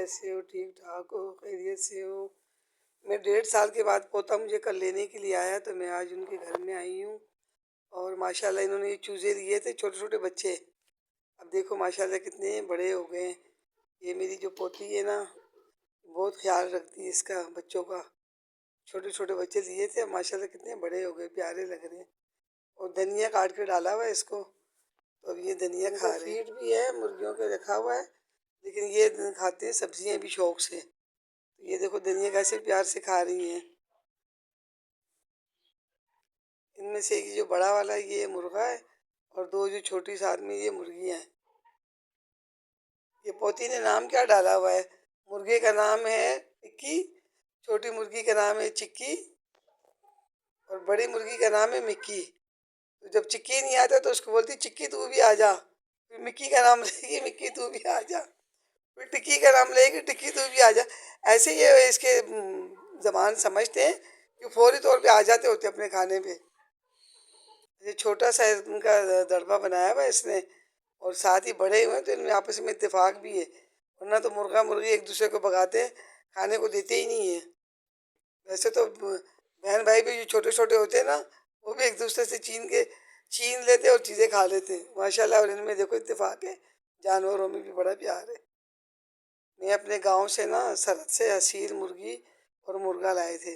कैसे हो? ठीक ठाक हो? खैरियत से हो? मैं 1.5 साल के बाद पोता मुझे कल लेने के लिए आया तो मैं आज उनके घर में आई हूँ। और माशाल्लाह इन्होंने ये चूज़े दिए थे, छोटे छोटे बच्चे। अब देखो माशाल्लाह कितने बड़े हो गए हैं। ये मेरी जो पोती है ना, बहुत ख्याल रखती है इसका, बच्चों का। छोटे छोटे बच्चे दिए थे, अब माशाल्लाह कितने बड़े हो गए, प्यारे लग रहे हैं। और धनिया काट के डाला हुआ है इसको, तो अब ये धनिया खा रहे हैं। फीड भी है मुर्गियों के रखा हुआ है, लेकिन ये खाते हैं सब्जियां भी शौक से। तो ये देखो धनिया कैसे प्यार से खा रही हैं। इनमें से एक जो बड़ा वाला ये मुर्गा है, और दो जो छोटी साथ में ये मुर्गियां हैं। ये पोती ने नाम क्या डाला हुआ है? मुर्गे का नाम है टिक्की, छोटी मुर्गी का नाम है चिक्की, और बड़ी मुर्गी का नाम है मिक्की। तो जब चिक्की नहीं आता तो उसको बोलती चिक्की तू भी आ जा। फिर मिक्की का नाम लेगी, मिक्की तू भी आ जा। फिर टिक्की का नाम लेगी, टिक्की तू भी आ जा। ऐसे ये इसके जबान समझते हैं कि फौरी तौर पे आ जाते होते अपने खाने पे। ये छोटा सा इनका दड़बा बनाया हुआ है इसने, और साथ ही बड़े हुए हैं तो इनमें आपस में इत्तेफाक भी है। वरना तो मुर्गा मुर्गी एक दूसरे को भगाते हैं, खाने को देते ही नहीं है। वैसे तो बहन भाई भी जो छोटे छोटे होते हैं ना, वो भी एक दूसरे से छीन लेते और चीज़ें खा लेते हैं माशाल्लाह। और इनमें देखो इत्तेफाक है, जानवरों में भी बड़ा प्यार है। मैं अपने गांव से ना सरहद से असील मुर्गी और मुर्गा लाए थे।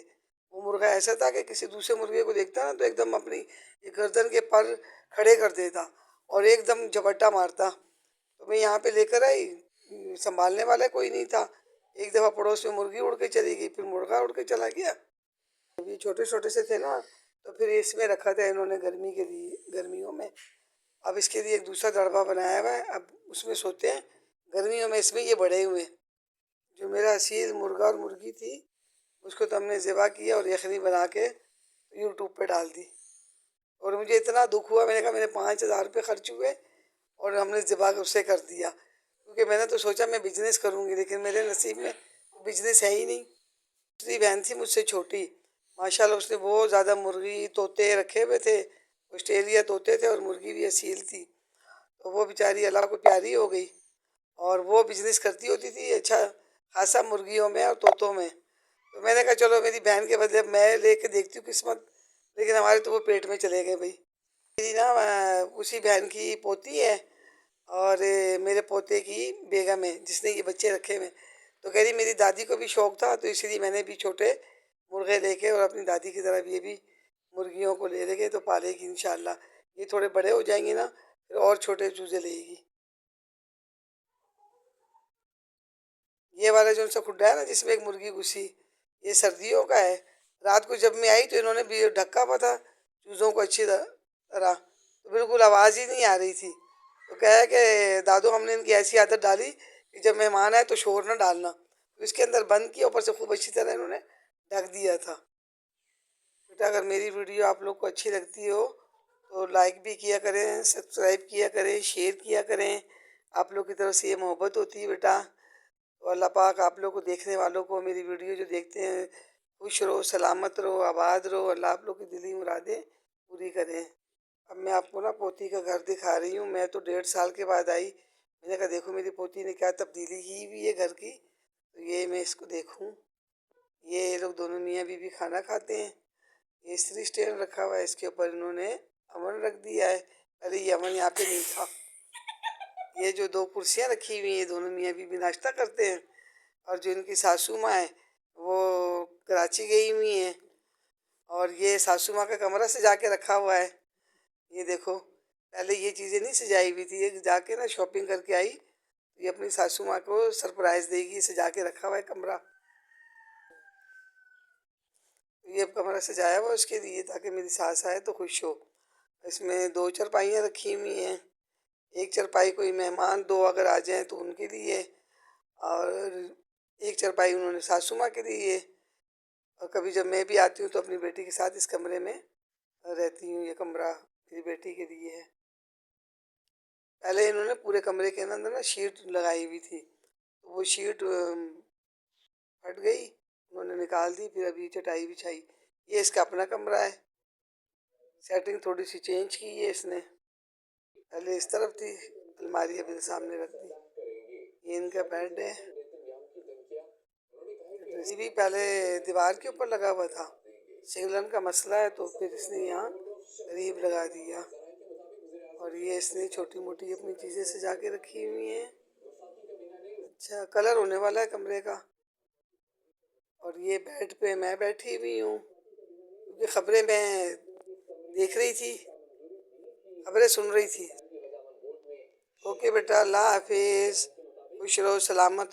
वो मुर्गा ऐसा था कि किसी दूसरे मुर्गे को देखता ना तो एकदम अपनी ये गर्दन के पर खड़े कर देता और एकदम झपट्टा मारता। तो मैं यहाँ पे लेकर आई, संभालने वाला कोई नहीं था। एक दफ़ा पड़ोस में मुर्गी उड़ के चली गई, फिर मुर्गा उड़ के चला गया। जब ये छोटे छोटे से थे ना, तो फिर इसमें रखा था इन्होंने गर्मी के लिए, गर्मियों में। अब इसके लिए एक दूसरा दड़बा बनाया हुआ है, अब उसमें सोते हैं गर्मियों में। इसमें ये बड़े हुए। जो मेरा असील मुर्गा और मुर्गी थी, उसको तो हमने ज़िबा किया और यखनी बना के यूट्यूब पे डाल दी। और मुझे इतना दुख हुआ, मैंने कहा मेरे 5,000 रुपये खर्च हुए और हमने ज़िबा उससे कर दिया। क्योंकि मैंने तो सोचा मैं बिजनेस करूँगी, लेकिन मेरे नसीब में बिजनेस है ही नहीं। दूसरी बहन थी मुझसे छोटी, माशाल्लाह उसने बहुत ज़्यादा मुर्गी तोते रखे हुए थे। ऑस्ट्रेलिया तोते थे और मुर्गी भी असील थी। तो वो बेचारी अल्लाह को प्यारी हो गई, और वो बिजनेस करती होती थी अच्छा खासा मुर्गियों में और तोतों में। तो मैंने कहा चलो मेरी बहन के बदले मैं लेके देखती हूँ किस्मत। लेकिन हमारे तो वो पेट में चले गए भाई। मेरी ना उसी बहन की पोती है, और मेरे पोते की बेगम है जिसने ये बच्चे रखे हुए। तो कह रही मेरी दादी को भी शौक था, तो इसलिए मैंने भी छोटे मुर्गे लेके और अपनी दादी की तरह ये भी मुर्गियों को ले लेके तो पालेगी इंशाल्लाह। ये थोड़े बड़े हो जाएंगे ना, फिर और छोटे चूजे लेगी। ये वाला जो सा खुड्डा है ना जिसमें एक मुर्गी घुसी, ये सर्दियों का है। रात को जब मैं आई तो इन्होंने भी ढका हुआ था चूज़ों को अच्छी तरह, तो बिल्कुल आवाज़ ही नहीं आ रही थी। तो क्या है कि दादू हमने इनकी ऐसी आदत डाली कि जब मेहमान आए तो शोर ना डालना, तो इसके अंदर बंद किया, ऊपर से खूब अच्छी तरह इन्होंने ढक दिया था। बेटा अगर मेरी वीडियो आप लोग को अच्छी लगती हो तो लाइक भी किया करें, सब्सक्राइब किया करें, शेयर किया करें। आप लोग की तरफ से ये मोहब्बत होती है बेटा। तो अल्लाह पाक आप लोग को, देखने वालों को, मेरी वीडियो जो देखते हैं, खुश रहो, सलामत रहो, आबाद रहो। अल्लाह आप लोग की दिली मुरादें पूरी करें। अब मैं आपको ना पोती का घर दिखा रही हूँ। मैं तो 1.5 साल के बाद आई। मैंने कहा देखो मेरी पोती ने क्या तब्दीली की हुई है घर की, तो ये मैं इसको देखूँ। ये लोग दोनों मियाँ बीवी खाना खाते हैं। ये इस्त्री स्टैंड रखा हुआ है, इसके ऊपर इन्होंने अमन रख दिया है। अरे ये अमन यहाँ पे नहीं था। ये जो दो कुर्सियाँ रखी हुई हैं, दोनों मियाँ बीवी नाश्ता करते हैं। और जो इनकी सासू माँ है वो कराची गई हुई हैं, और ये सासू माँ का कमरा सजा के रखा हुआ है। ये देखो पहले ये चीज़ें नहीं सजाई हुई थी, ये जाके ना शॉपिंग करके आई। ये अपनी सासू माँ को सरप्राइज़ देगी, सजा के रखा हुआ है कमरा। ये अब कमरा सजाया हुआ उसके लिए ताकि मेरी सास आए तो खुश हो। इसमें 2 चारपाइयाँ रखी हुई हैं। एक चारपाई कोई मेहमान दो अगर आ जाएं तो उनके लिए, और एक चारपाई उन्होंने सासू माँ के लिए। और कभी जब मैं भी आती हूँ तो अपनी बेटी के साथ इस कमरे में रहती हूँ। ये कमरा मेरी बेटी के लिए है। पहले इन्होंने पूरे कमरे के अंदर ना शीट लगाई हुई थी, तो वो शीट फट गई, उन्होंने निकाल दी, फिर अभी चटाई बिछाई। ये इसका अपना कमरा है। सेटिंग थोड़ी सी चेंज की है इसने। पहले इस तरफ थी अलमारी, अभी सामने रख दी। ये इनका बेड है। ये भी पहले दीवार के ऊपर लगा हुआ था। सिगलन का मसला है तो फिर इसने यहाँ करीब लगा दिया। और ये इसने छोटी मोटी अपनी चीज़ें सजा के रखी हुई हैं। अच्छा, कलर होने वाला है कमरे का। और ये बेड पे मैं बैठी हुई हूँ क्योंकि खबरें मैं देख रही थी, खबरें सुन रही थी। ओके बेटा, अल्लाह हाफिज़, खुश रहो, सलामत